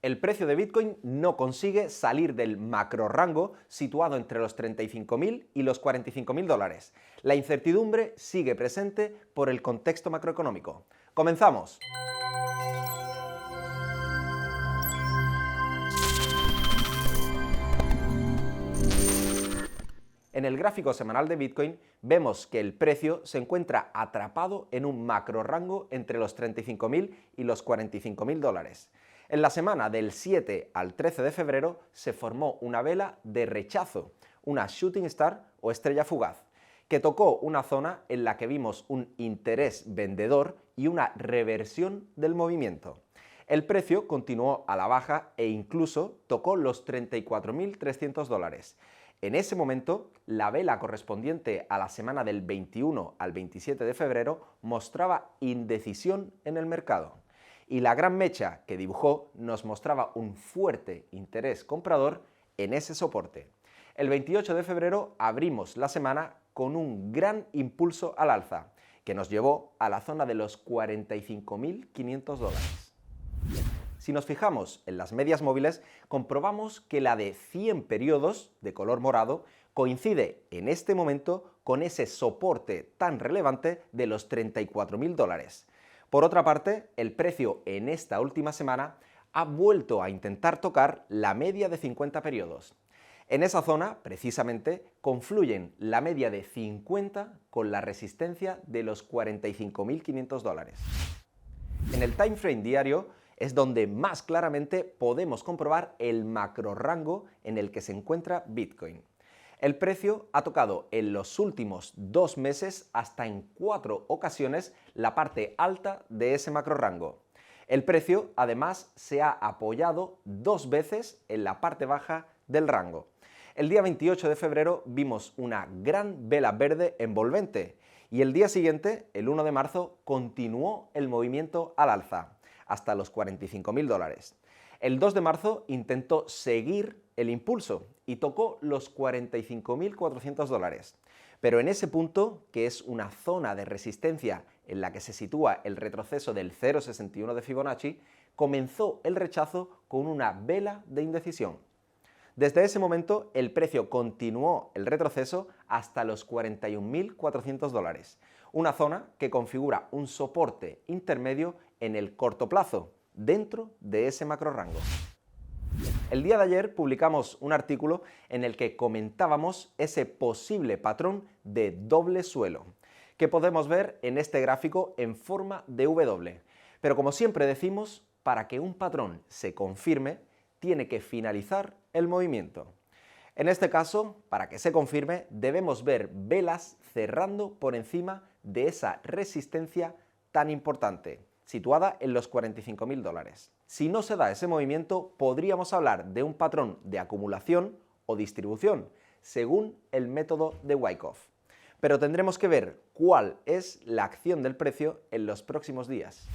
El precio de Bitcoin no consigue salir del macro rango situado entre los 35.000 y los 45.000 dólares. La incertidumbre sigue presente por el contexto macroeconómico. ¡Comenzamos! En el gráfico semanal de Bitcoin vemos que el precio se encuentra atrapado en un macro rango entre los 35.000 y los 45.000 dólares. En la semana del 7 al 13 de febrero se formó una vela de rechazo, una shooting star o estrella fugaz, que tocó una zona en la que vimos un interés vendedor y una reversión del movimiento. El precio continuó a la baja e incluso tocó los 34.300 dólares. En ese momento, la vela correspondiente a la semana del 21 al 27 de febrero mostraba indecisión en el mercado. Y la gran mecha que dibujó nos mostraba un fuerte interés comprador en ese soporte. El 28 de febrero abrimos la semana con un gran impulso al alza, que nos llevó a la zona de los 45.500 dólares. Si nos fijamos en las medias móviles, comprobamos que la de 100 periodos, de color morado, coincide en este momento con ese soporte tan relevante de los 34.000 dólares. Por otra parte, el precio en esta última semana ha vuelto a intentar tocar la media de 50 periodos. En esa zona, precisamente, confluyen la media de 50 con la resistencia de los 45.500 dólares. En el time frame diario es donde más claramente podemos comprobar el macro rango en el que se encuentra Bitcoin. El precio ha tocado en los últimos 2 meses hasta en 4 ocasiones la parte alta de ese macro rango. El precio además se ha apoyado 2 veces en la parte baja del rango. El día 28 de febrero vimos una gran vela verde envolvente y el día siguiente, el 1 de marzo, continuó el movimiento al alza hasta los 45.000 dólares. El 2 de marzo intentó seguir el impulso y tocó los 45.400 dólares. Pero en ese punto, que es una zona de resistencia en la que se sitúa el retroceso del 0,61 de Fibonacci, comenzó el rechazo con una vela de indecisión. Desde ese momento, el precio continuó el retroceso hasta los 41.400 dólares, una zona que configura un soporte intermedio en el corto plazo, dentro de ese macro rango. El día de ayer publicamos un artículo en el que comentábamos ese posible patrón de doble suelo, que podemos ver en este gráfico en forma de W. Pero como siempre decimos, para que un patrón se confirme, tiene que finalizar el movimiento. En este caso, para que se confirme, debemos ver velas cerrando por encima de esa resistencia tan importante, situada en los 45.000 dólares. Si no se da ese movimiento, podríamos hablar de un patrón de acumulación o distribución, según el método de Wyckoff. Pero tendremos que ver cuál es la acción del precio en los próximos días.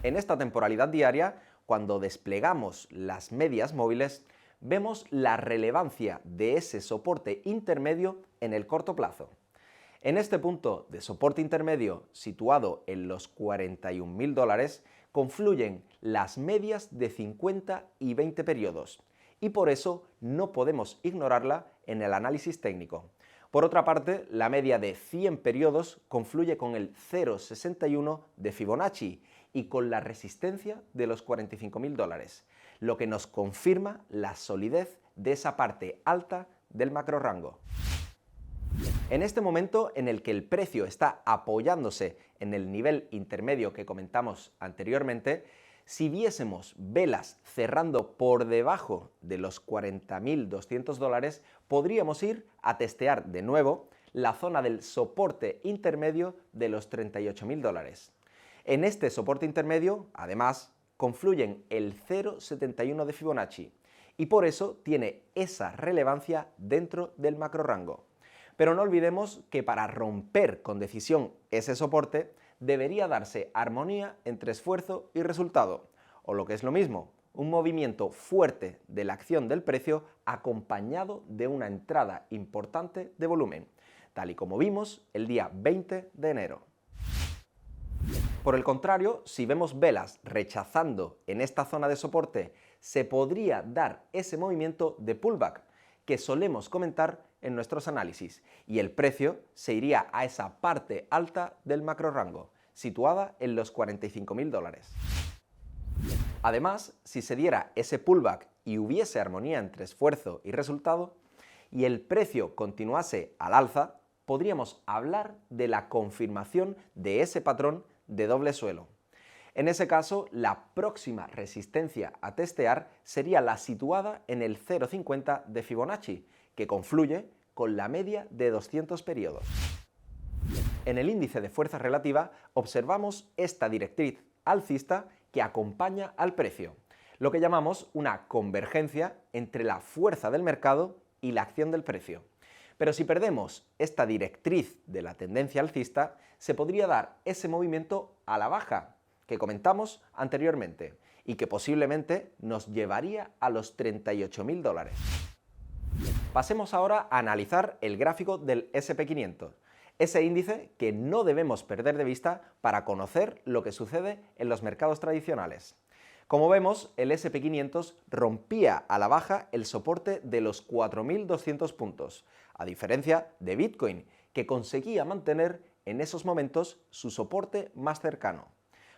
En esta temporalidad diaria, cuando desplegamos las medias móviles, vemos la relevancia de ese soporte intermedio en el corto plazo. En este punto de soporte intermedio, situado en los 41.000 dólares, confluyen las medias de 50 y 20 periodos, y por eso no podemos ignorarla en el análisis técnico. Por otra parte, la media de 100 periodos confluye con el 0,61 de Fibonacci y con la resistencia de los 45.000 dólares, lo que nos confirma la solidez de esa parte alta del macro rango. En este momento en el que el precio está apoyándose en el nivel intermedio que comentamos anteriormente, si viésemos velas cerrando por debajo de los 40.200 dólares, podríamos ir a testear de nuevo la zona del soporte intermedio de los 38.000 dólares. En este soporte intermedio, además, confluyen el 0,71 de Fibonacci y por eso tiene esa relevancia dentro del macro rango. Pero no olvidemos que para romper con decisión ese soporte debería darse armonía entre esfuerzo y resultado, o lo que es lo mismo, un movimiento fuerte de la acción del precio acompañado de una entrada importante de volumen, tal y como vimos el día 20 de enero. Por el contrario, si vemos velas rechazando en esta zona de soporte, se podría dar ese movimiento de pullback que solemos comentar en nuestros análisis y el precio se iría a esa parte alta del macrorango, situada en los 45.000 dólares. Además, si se diera ese pullback y hubiese armonía entre esfuerzo y resultado, y el precio continuase al alza, podríamos hablar de la confirmación de ese patrón de doble suelo. En ese caso, la próxima resistencia a testear sería la situada en el 0,50 de Fibonacci, que confluye con la media de 200 periodos. En el índice de fuerza relativa observamos esta directriz alcista que acompaña al precio, lo que llamamos una convergencia entre la fuerza del mercado y la acción del precio. Pero si perdemos esta directriz de la tendencia alcista, se podría dar ese movimiento a la baja que comentamos anteriormente y que posiblemente nos llevaría a los 38.000 dólares. Pasemos ahora a analizar el gráfico del SP500, ese índice que no debemos perder de vista para conocer lo que sucede en los mercados tradicionales. Como vemos, el SP500 rompía a la baja el soporte de los 4.200 puntos, a diferencia de Bitcoin, que conseguía mantener en esos momentos su soporte más cercano.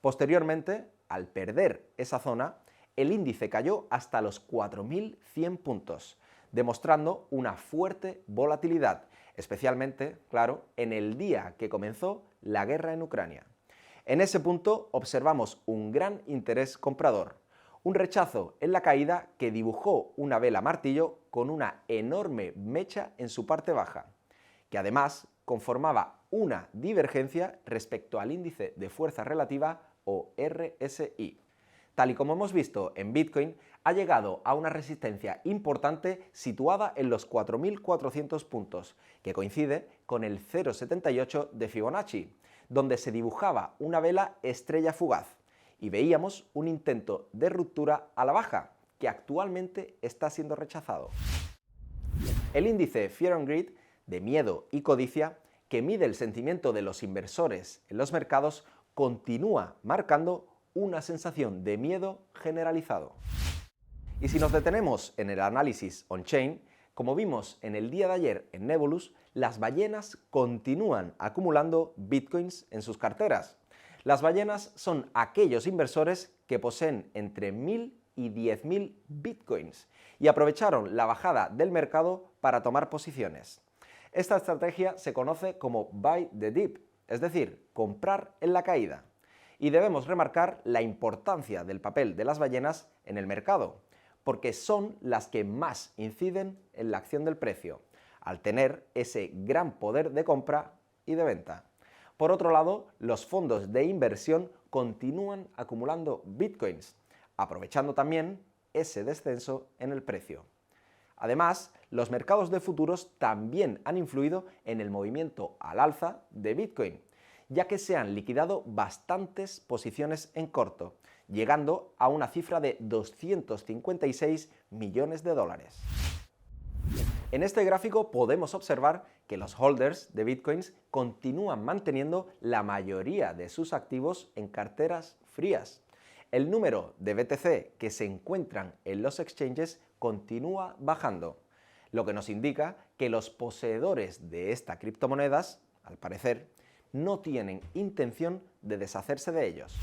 Posteriormente, al perder esa zona, el índice cayó hasta los 4.100 puntos, demostrando una fuerte volatilidad, especialmente, claro, en el día que comenzó la guerra en Ucrania. En ese punto observamos un gran interés comprador, un rechazo en la caída que dibujó una vela martillo con una enorme mecha en su parte baja, que además conformaba una divergencia respecto al índice de fuerza relativa o RSI. Tal y como hemos visto en Bitcoin, ha llegado a una resistencia importante situada en los 4.400 puntos, que coincide con el 0,78 de Fibonacci, donde se dibujaba una vela estrella fugaz y veíamos un intento de ruptura a la baja, que actualmente está siendo rechazado. El índice Fear and Greed, de miedo y codicia, que mide el sentimiento de los inversores en los mercados, continúa marcando una sensación de miedo generalizado. Y si nos detenemos en el análisis on-chain, como vimos en el día de ayer en Nebolus, las ballenas continúan acumulando bitcoins en sus carteras. Las ballenas son aquellos inversores que poseen entre 1.000 y 10.000 bitcoins y aprovecharon la bajada del mercado para tomar posiciones. Esta estrategia se conoce como buy the dip, es decir, comprar en la caída. Y debemos remarcar la importancia del papel de las ballenas en el mercado, porque son las que más inciden en la acción del precio, al tener ese gran poder de compra y de venta. Por otro lado, los fondos de inversión continúan acumulando bitcoins, aprovechando también ese descenso en el precio. Además, los mercados de futuros también han influido en el movimiento al alza de Bitcoin, ya que se han liquidado bastantes posiciones en corto, llegando a una cifra de 256 millones de dólares. En este gráfico podemos observar que los holders de Bitcoins continúan manteniendo la mayoría de sus activos en carteras frías. El número de BTC que se encuentran en los exchanges continúa bajando, lo que nos indica que los poseedores de estas criptomonedas, al parecer, no tienen intención de deshacerse de ellos.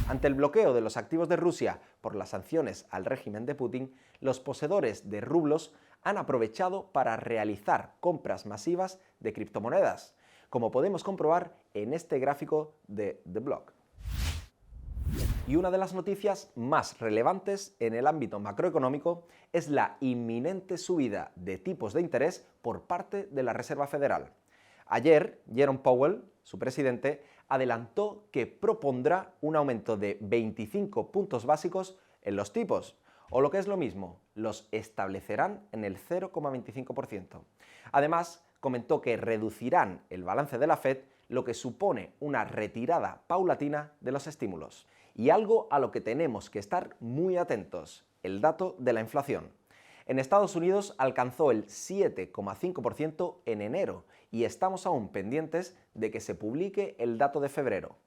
Ante el bloqueo de los activos de Rusia por las sanciones al régimen de Putin, los poseedores de rublos han aprovechado para realizar compras masivas de criptomonedas, como podemos comprobar en este gráfico de The Block. Y una de las noticias más relevantes en el ámbito macroeconómico es la inminente subida de tipos de interés por parte de la Reserva Federal. Ayer, Jerome Powell, su presidente, adelantó que propondrá un aumento de 25 puntos básicos en los tipos, o lo que es lo mismo, los establecerán en el 0,25%. Además, comentó que reducirán el balance de la Fed, lo que supone una retirada paulatina de los estímulos. Y algo a lo que tenemos que estar muy atentos, el dato de la inflación. En Estados Unidos alcanzó el 7,5% en enero y estamos aún pendientes de que se publique el dato de febrero.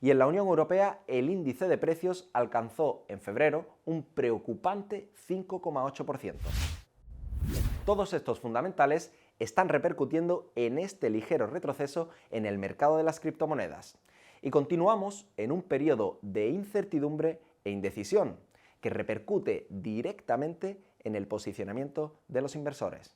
Y en la Unión Europea el índice de precios alcanzó en febrero un preocupante 5,8%. Todos estos fundamentales están repercutiendo en este ligero retroceso en el mercado de las criptomonedas. Y continuamos en un periodo de incertidumbre e indecisión, que repercute directamente en el posicionamiento de los inversores.